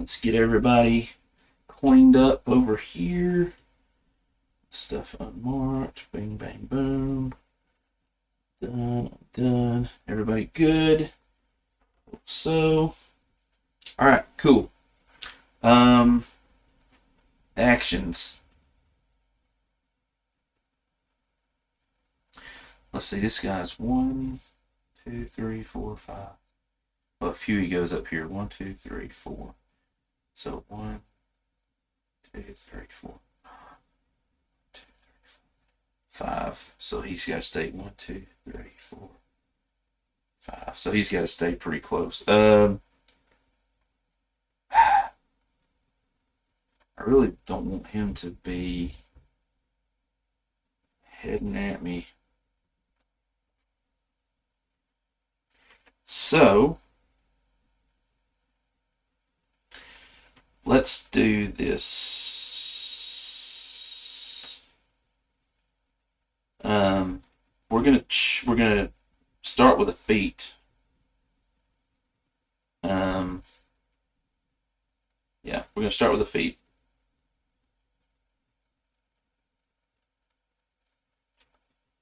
Let's get everybody cleaned up over here. Stuff unmarked. Bang, bang, boom. Done. Everybody good? Hope so. Alright, cool. Actions. Let's see, this guy's 1, 2, 3, 4, 5. Well, a few he goes up here. 1, 2, 3, 4. So 1, 2, 3, 4. 2, 3, 4. 5. So he's got to stay 1, 2, 3, 4, 5. So he's got to stay pretty close. I really don't want him to be heading at me. So let's do this. We're gonna start with a feat. Yeah, we're gonna start with a feat.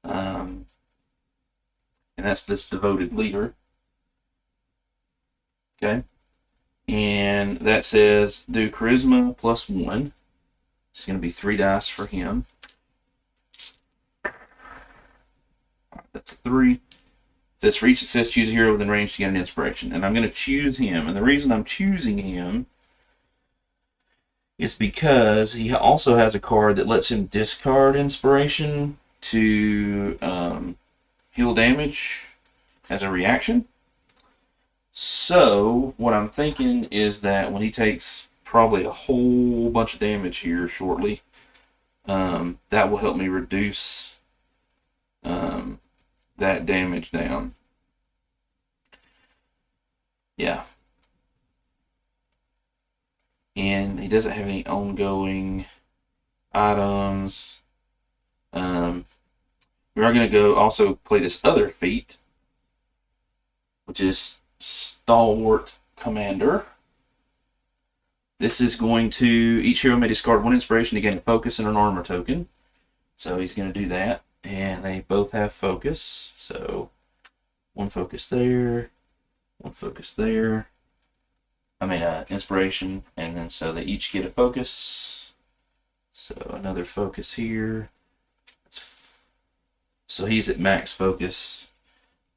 And that's this devoted leader. Okay. And that says do charisma +1. It's going to be 3 dice for him. That's a 3. It says for each success, choose a hero within range to get an inspiration. And I'm going to choose him. And the reason I'm choosing him is because he also has a card that lets him discard inspiration to heal damage as a reaction. So, what I'm thinking is that when he takes probably a whole bunch of damage here shortly, that will help me reduce that damage down. Yeah. And he doesn't have any ongoing items. We are going to go also play this other feat, which is Stalwart Commander. This is going to, each hero may discard 1 inspiration to gain a focus and an armor token. So he's going to do that. And they both have focus. So 1 focus there, 1 focus there. Inspiration. And then so they each get a focus. So another focus here. So he's at max focus,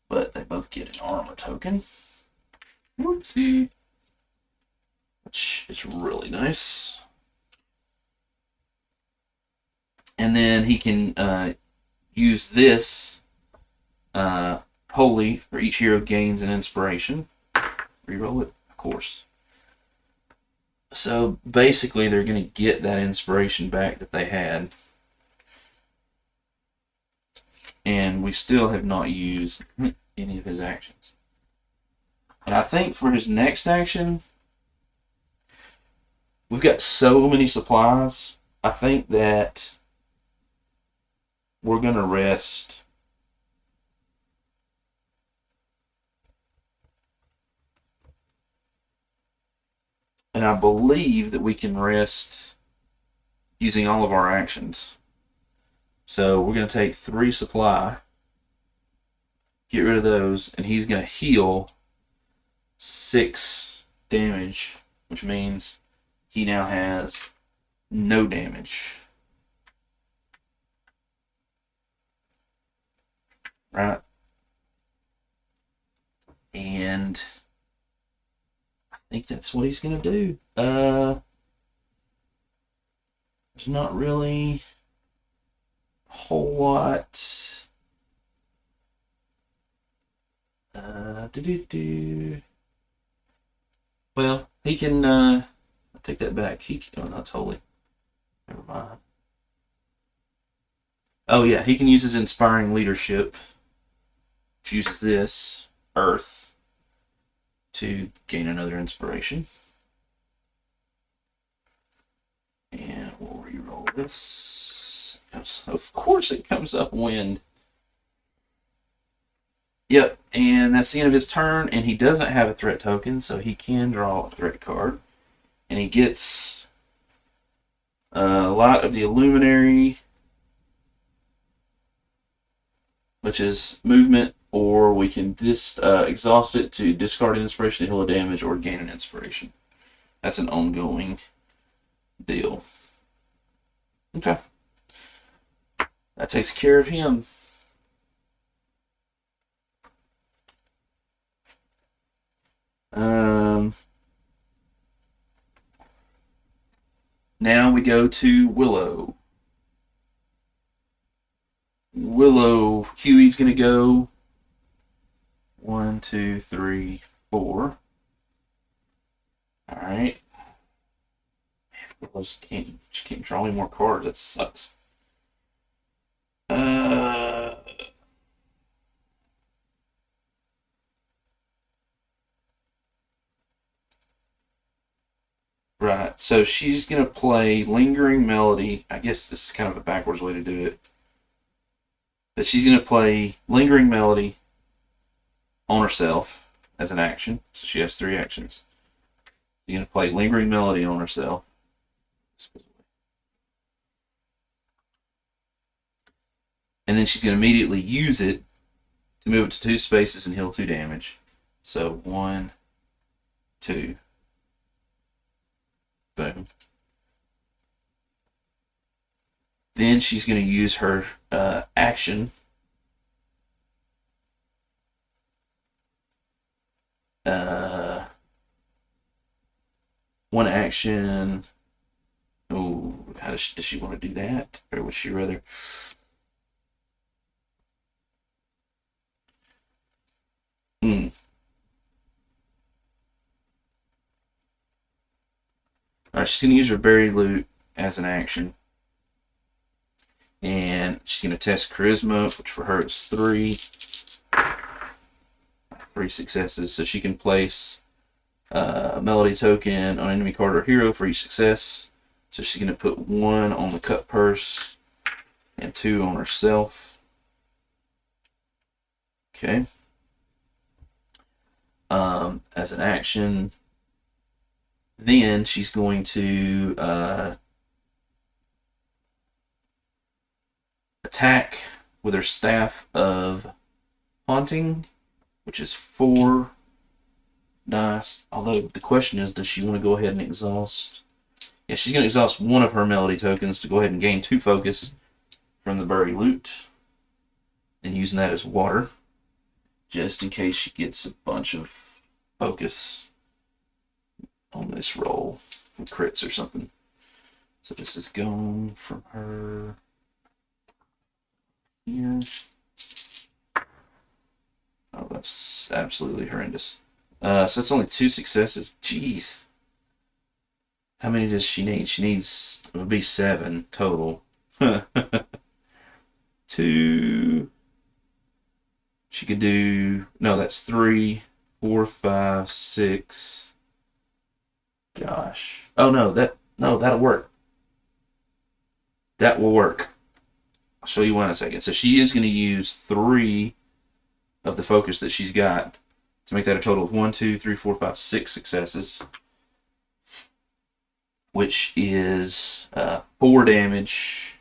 but they both get an armor token. Whoopsie. Which is really nice. And then he can use this holy for each hero gains an inspiration. Reroll it, of course. So basically they're going to get that inspiration back that they had. And we still have not used any of his actions. And I think for his next action, we've got so many supplies. I think that we're going to rest. And I believe that we can rest using all of our actions. So we're going to take 3 supply, get rid of those, and he's going to heal 6 damage, which means he now has no damage. Right? And I think that's what he's going to do. There's not really a whole lot. Well, he can, I'll take that back. Oh, not totally. Never mind. Oh, yeah, he can use his inspiring leadership, which uses this, Earth, to gain another inspiration. And we'll reroll this. Of course it comes up wind. Yep, and that's the end of his turn, and he doesn't have a threat token, so he can draw a threat card. and he gets a lot of the Illuminary, which is movement, or we can exhaust it to discard an inspiration to heal a damage or gain an inspiration. That's an ongoing deal. Okay. That takes care of him. Now we go to Willow. Huey's going to go 1, 2, 3, 4. Alright. She can't draw any more cards. That sucks. Right, so she's going to play Lingering Melody. I guess this is kind of a backwards way to do it. But she's going to play Lingering Melody on herself as an action. So she has 3 actions. She's going to play Lingering Melody on herself. And then she's going to immediately use it to move it to 2 spaces and heal 2 damage. So 1, 2. Boom. Then she's going to use her action. One action. Oh, does she want to do that? Or would she rather? Alright, she's going to use her buried loot as an action. And she's going to test Charisma, which for her is 3. 3 successes. So she can place a Melody token on enemy card or hero for each success. So she's going to put 1 on the cut purse and 2 on herself. Okay. As an action, then she's going to attack with her Staff of Haunting, which is 4 dice. Although the question is, does she want to go ahead and exhaust? Yeah, she's going to exhaust 1 of her Melody tokens to go ahead and gain 2 focus from the buried loot, and using that as water, just in case she gets a bunch of focus on this roll with crits or something. So this is gone from her here. Oh, that's absolutely horrendous. So that's only 2 successes. Jeez. How many does she need? She needs, it would be 7 total. 2. She could do, no, that's 3, 4, 5, 6. Gosh. Oh no, that'll work. That will work. I'll show you why in a second. So she is going to use 3 of the focus that she's got to make that a total of 1, 2, 3, 4, 5, 6 successes, which is 4 damage.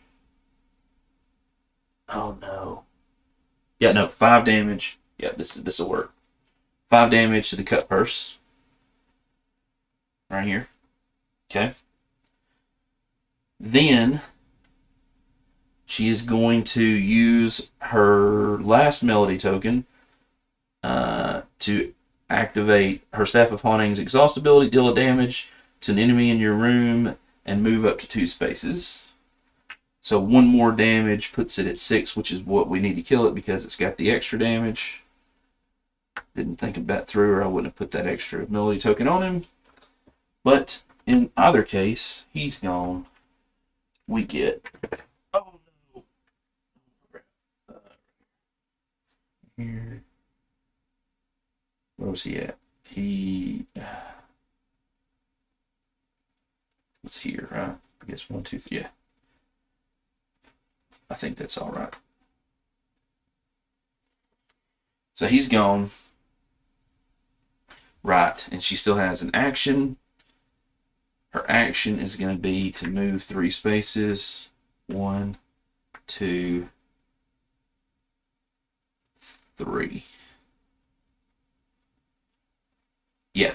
Oh no. Yeah, no, 5 damage. Yeah, this will work. 5 damage to the cut purse. Right here. Okay. Then she is going to use her last Melody token to activate her Staff of Haunting's exhaust ability, deal a damage to an enemy in your room, and move up to 2 spaces. So 1 more damage puts it at 6, which is what we need to kill it because it's got the extra damage. Didn't think of that through, or I wouldn't have put that extra Melody token on him. But in either case, he's gone. We get. Oh no! Here. Where was he at? He was here, right? I guess 1, 2, 3. Yeah. I think that's all right. So he's gone. Right, and she still has an action. her action is going to be to move 3 spaces. 1, 2, 3. Yeah.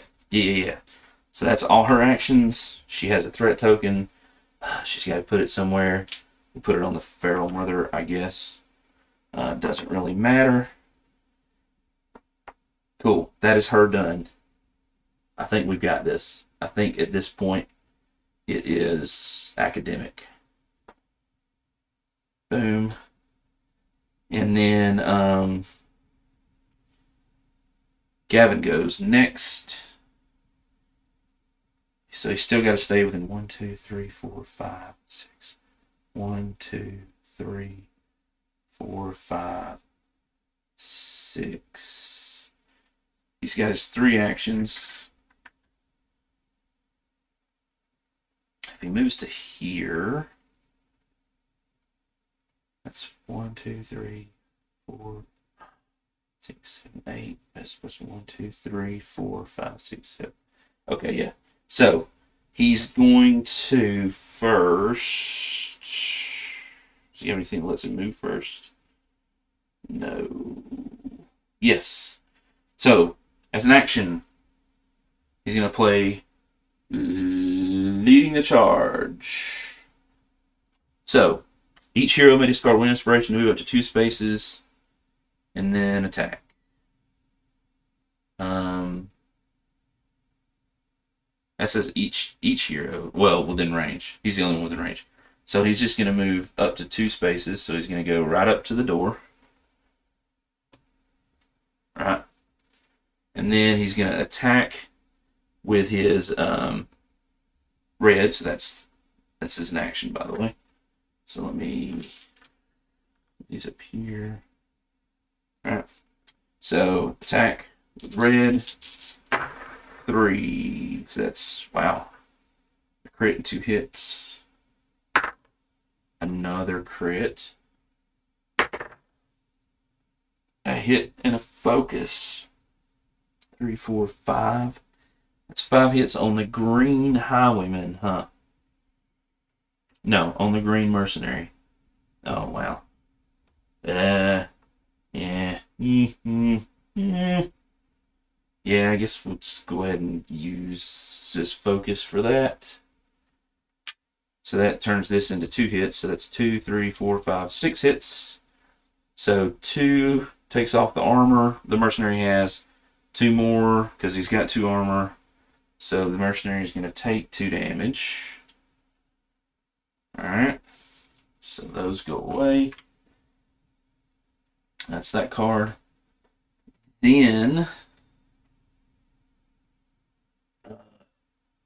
So that's all her actions. She has a threat token. She's got to put it somewhere. We'll put it on the Feral Mother, I guess. Doesn't really matter. Cool. That is her done. I think we've got this. I think at this point it is academic. Boom. And then Gavin goes next. So he's still got to stay within 1, 2, 3, 4, 5, 6. 1, 2, 3, 4, 5, 6. He's got his 3 actions. If he moves to here, that's 1, 2, 3, 4, 6, 7, 8. That's 1, 2, 3, 4, 5, 6, 7. Okay, yeah. So he's going to first. Do you have anything that lets him move first? No. Yes. So as an action, he's going to play Leading the Charge. So each hero may discard 1 inspiration to move up to 2 spaces and then attack. That says each hero. Well, within range. He's the only one within range. So he's just going to move up to 2 spaces. So he's going to go right up to the door. Right. And then he's going to attack with his red. So that's his action, by the way. So let me put these up here. All right. So attack with red. 3. So that's, wow. A crit and 2 hits. Another crit. A hit and a focus. 3, 4, 5. That's 5 hits on the green highwayman, huh? No, on the green mercenary. Oh, wow. Yeah. Yeah, I guess we'll just go ahead and use this focus for that. So that turns this into 2 hits. So that's 2, 3, 4, 5, 6 hits. So 2 takes off the armor the mercenary has. 2 more because he's got 2 armor. So the mercenary is going to take 2 damage. Alright. So those go away. That's that card. Then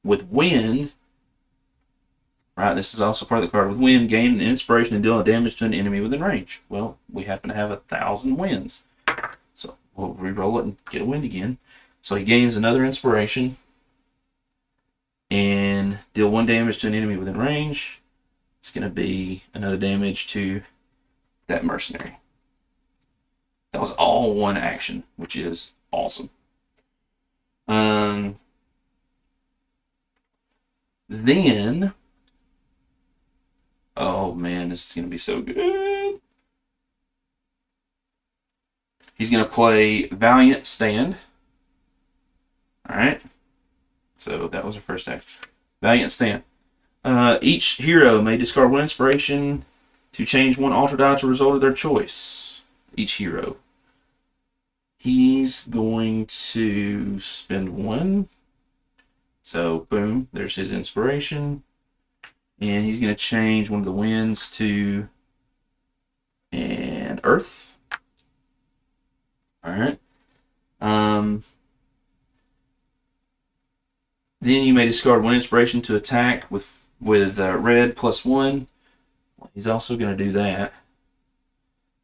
with wind, right, this is also part of the card. With wind, gain an inspiration and deal damage to an enemy within range. Well, we happen to have 1,000 winds. So we'll re-roll it and get a wind again. So he gains another inspiration and deal 1 damage to an enemy within range. It's going to be another damage to that mercenary. That was all 1 action, which is awesome. Then, oh man, this is going to be so good. He's going to play Valiant Stand. Alright. So that was our first action. Valiant Stand. Each hero may discard 1 inspiration to change 1 alter die to result of their choice. Each hero. He's going to spend 1. So, boom, there's his inspiration. And he's going to change one of the winds to an earth. Alright. Then you may discard 1 inspiration to attack with red +1. He's also going to do that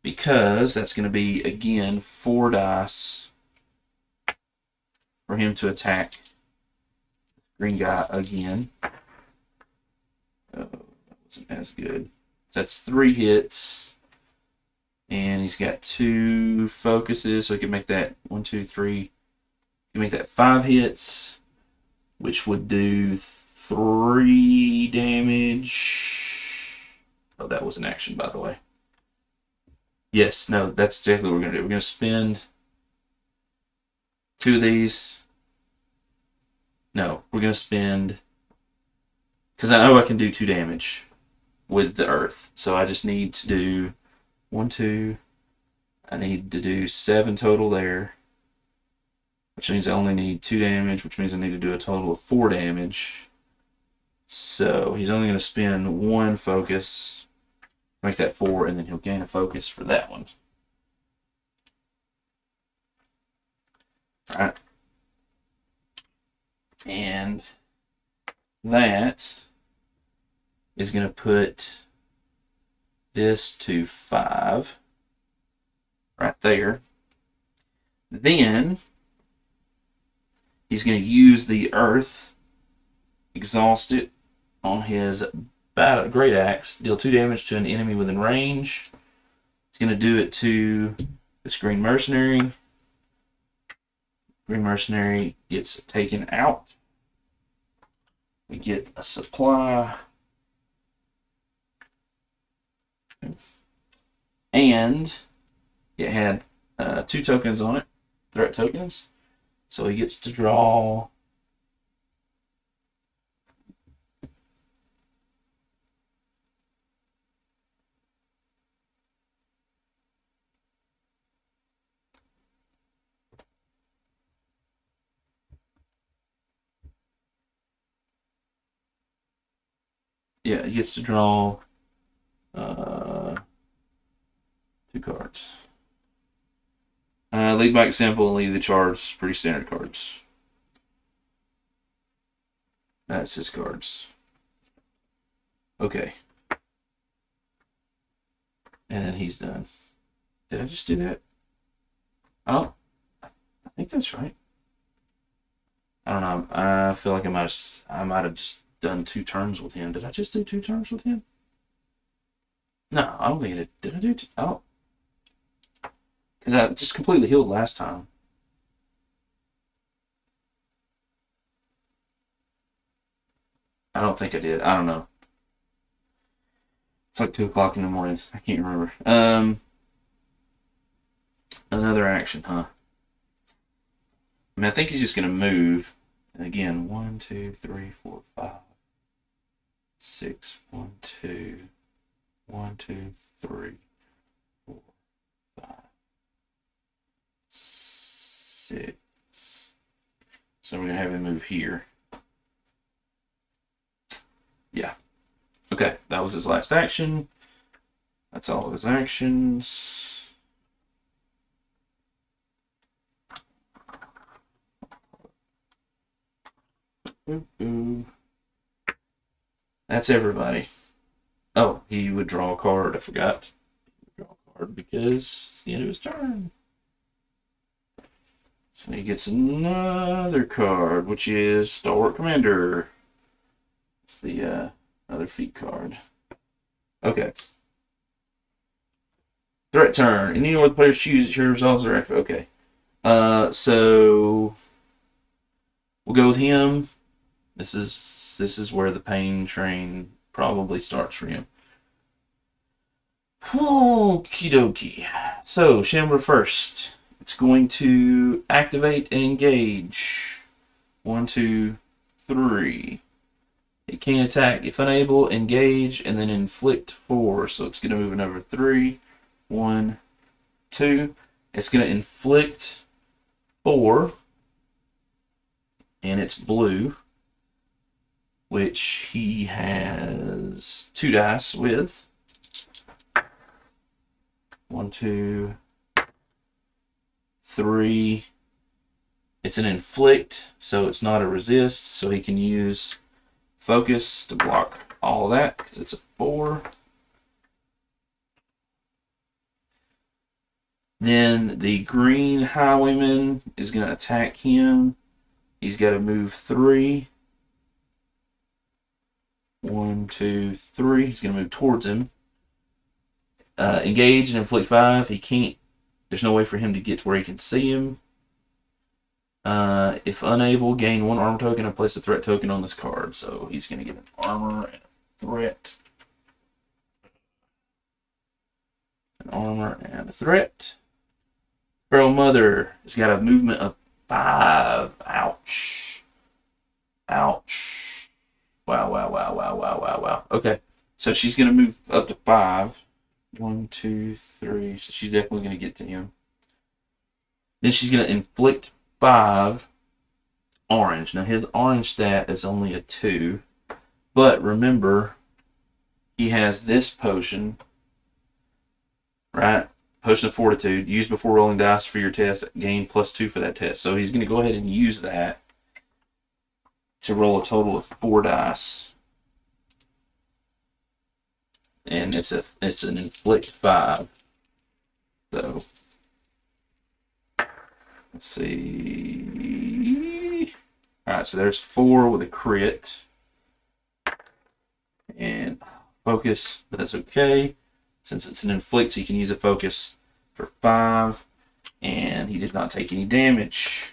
because that's going to be, again, 4 dice for him to attack green guy again. Oh, that wasn't as good. So that's 3 hits. And he's got 2 focuses, so he can make that 1, 2, 3. He can make that 5 hits, which would do 3 damage. Oh, that was an action, by the way. Yes, no, that's exactly what we're going to do. We're going to spend 2 of these. No, we're going to spend... Because I know I can do 2 damage with the earth. So I just need to do 1, 2. I need to do 7 total there. Which means I only need 2 damage, which means I need to do a total of 4 damage. So he's only going to spend 1 focus, make that 4, and then he'll gain a focus for that one. Alright. And that is going to put this to 5. Right there. Then he's going to use the earth, exhaust it on his great axe, deal 2 damage to an enemy within range. He's going to do it to this green mercenary. Green mercenary gets taken out. We get a supply. And it had 2 tokens on it, threat tokens. So he gets to draw he gets to draw 2 cards. Lead by example and lead the charge. Pretty standard cards. That's his cards. Okay. And then he's done. Did I just do that? Oh, I think that's right. I don't know. I feel like I might have just done 2 turns with him. Did I just do 2 turns with him? No, I don't think I did. Did I do 2? Oh. Because I just completely healed last time. I don't think I did. I don't know. It's like 2 o'clock in the morning. I can't remember. Another action, huh? I mean, I think he's just going to move. And again, 1, 2, 3, 4, 5, 6. 1, 2, 1, 2, 3, 4, 5, 6. So we're going to have him move here. Yeah. Okay, that was his last action. That's all of his actions. Ooh. That's everybody. Oh, he would draw a card. I forgot. He would draw a card because it's the end of his turn. So he gets another card, which is Stalwart Commander. It's the other feat card. Okay. Threat turn. Any order the players choose, it resolves their active. Okay. So we'll go with him. This is where the pain train probably starts for him. Okie dokie. So Shambler first. It's going to activate and engage. 1, 2, 3. It can attack if unable, engage, and then inflict 4. So it's going to move another 3. 1, 2. It's going to inflict 4. And it's blue, which he has 2 dice with. 1, 2, 3. It's an inflict, so it's not a resist, so he can use focus to block all of that because it's a 4. Then the green highwayman is going to attack him. He's got to move 3. 1, 2, 3. He's going to move towards him. Engage and inflict 5. He can't. There's no way for him to get to where he can see him. If unable, gain 1 armor token and place a threat token on this card. So he's going to get an armor and a threat. An armor and a threat. Feral Mother has got a movement of 5. Ouch. Ouch. Wow, wow, wow, wow, wow, wow, wow. Okay. So she's going to move up to 5. 1, 2, 3. So she's definitely going to get to him. Then she's going to inflict 5 orange. Now his orange stat is only a 2. But remember, he has this potion, right? Potion of Fortitude. Use before rolling dice for your test. Gain +2 for that test. So he's going to go ahead and use that to roll a total of 4 dice. And it's an inflict 5. So let's see. Alright, so there's 4 with a crit. And focus, but that's okay. Since it's an inflict, so you can use a focus for 5. And he did not take any damage.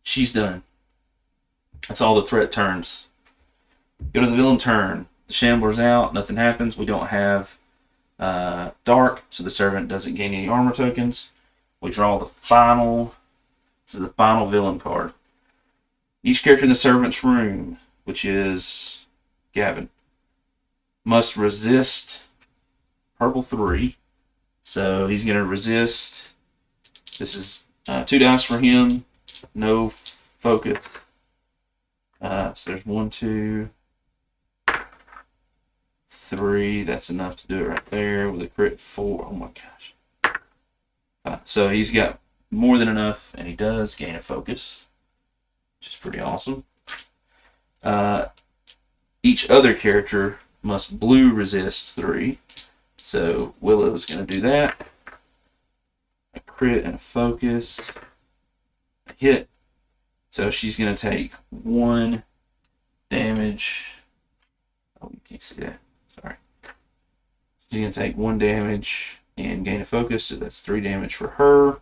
She's done. That's all the threat turns. Go to the villain turn. The Shambler's out. Nothing happens. We don't have Dark, so the Servant doesn't gain any armor tokens. We draw the final. This is the final villain card. Each character in the Servant's room, which is Gavin, must resist purple 3. So he's going to resist. This is 2 dice for him. No focus. So there's 1, 2, 3. That's enough to do it right there with a crit 4. Oh my gosh. So he's got more than enough, and he does gain a focus, which is pretty awesome. Each other character must blue resist 3. So Willow's going to do that. A crit and a focus. A hit. So she's going to take 1 damage. Oh, you can't see that. Sorry. She's going to take 1 damage and gain a focus. So that's 3 damage for her.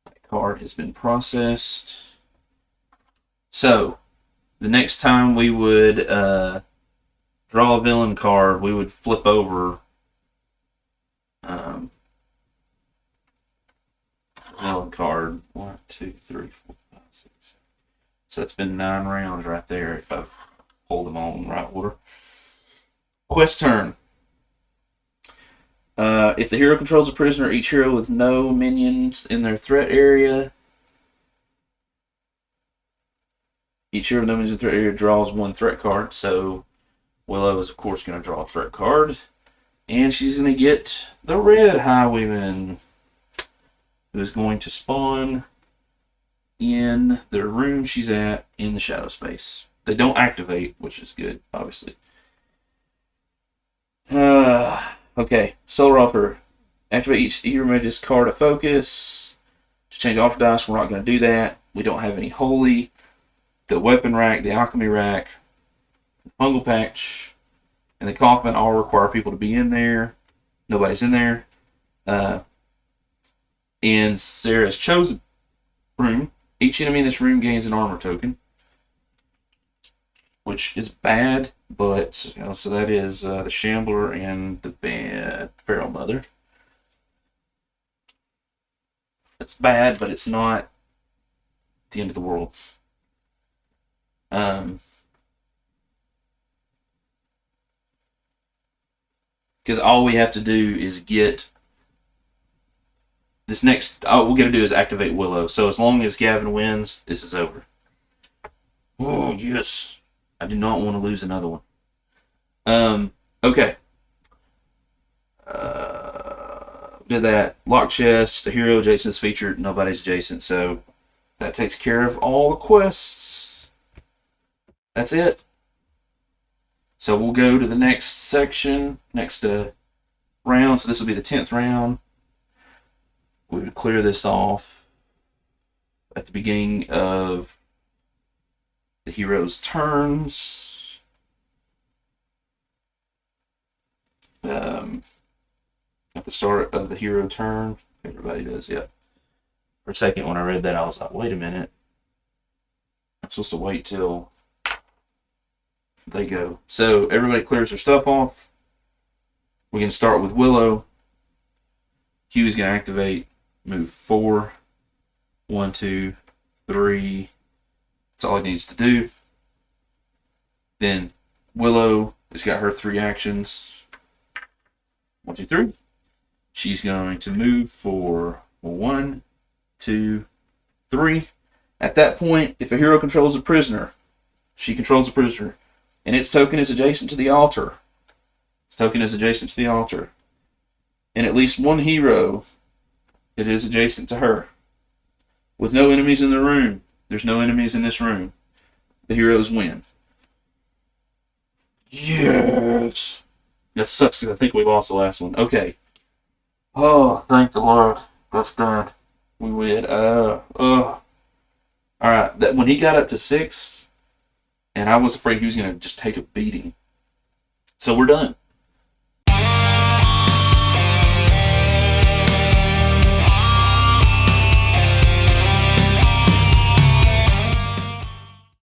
That card has been processed. So the next time we would draw a villain card, we would flip over villain card 1, 2, 3, 4, 5, 6, 7. So that's been 9 rounds right there if I've pulled them all in the right order. Quest turn. If the hero controls a prisoner, each hero with no minions in their threat area. Each hero with no minions in the threat area draws 1 threat card. So Willow is, of course, going to draw a threat card. And she's going to get the Red Highwayman, who is going to spawn in the room she's at in the shadow space. They don't activate, which is good, obviously. Okay, Solar Offer. Activate each hero may discard a focus. To change offer dice, we're not going to do that. We don't have any Holy. The Weapon Rack, the Alchemy Rack, the Fungal Patch, and the Kaufman all require people to be in there. Nobody's in there. In Sarah's chosen room, each enemy in this room gains an armor token, which is bad, but so that is the Shambler and the Feral Mother. It's bad, but it's not the end of the world. Because all we have to do is get this next. All we got to do is activate Willow. So as long as Gavin wins, this is over. Oh yes, I do not want to lose another one. Okay. Did that. Lock chest. The hero Jason's featured. Nobody's adjacent, so that takes care of all the quests. That's it. So we'll go to the next section, next round. So this will be the 10th round. We would clear this off at the beginning of the hero's turns. At the start of the hero turn. Everybody does, yep. For a second, when I read that, I was like, wait a minute. I'm supposed to wait till they go. So everybody clears their stuff off. We can start with Willow. Huey's going to activate. Move 4. 1, 2, 3. That's all he needs to do. Then Willow has got her 3 actions. 1, 2, 3. She's going to move for 1, 2, 3. At that point, if a hero controls a prisoner, she controls the prisoner, and its token is adjacent to the altar. Its token is adjacent to the altar. And at least one hero, it is adjacent to her. With no enemies in the room, there's no enemies in this room, the heroes win. Yes! That sucks because I think we lost the last one. Okay. Oh, thank the Lord. That's done. We win. Alright, that when he got up to 6, and I was afraid he was going to just take a beating. So we're done.